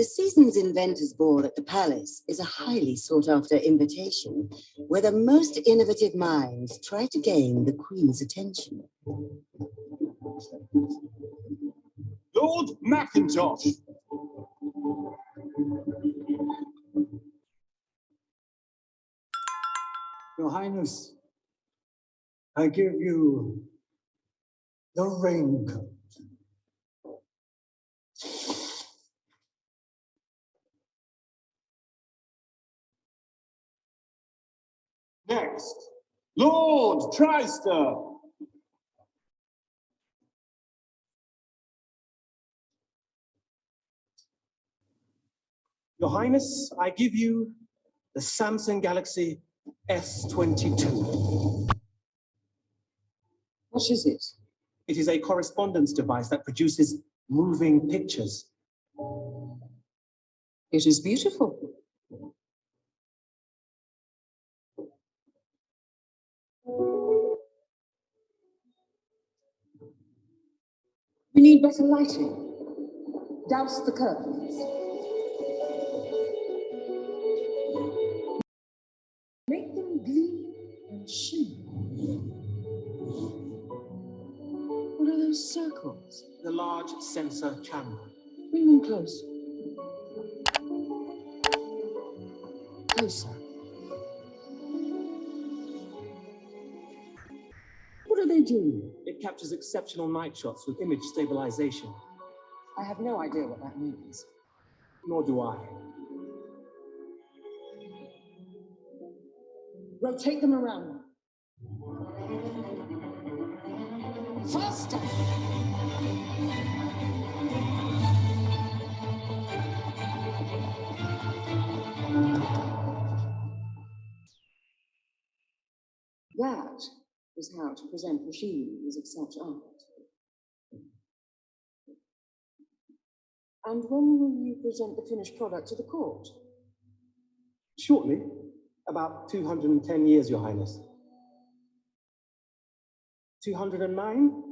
The season's Inventors Ball at the Palace is a highly sought-after invitation where the most innovative minds try to gain the Queen's attention. Lord Mackintosh. Your Highness, I give you the raincoat. Next, Lord Treister. Your Highness, I give you the Samsung Galaxy S22. What is it? It is a correspondence device that produces moving pictures. It is beautiful. We need better lighting. Douse the curtains. Make them gleam and shimmer. What are those circles? The large sensor camera. Bring them close. Closer. What do they do? It captures exceptional night shots with image stabilization. I have no idea what that means. Nor do I. Rotate them around. Faster! That is how to present machines of such art. And when will you present the finished product to the court? Shortly, about 210 years, Your Highness. 209?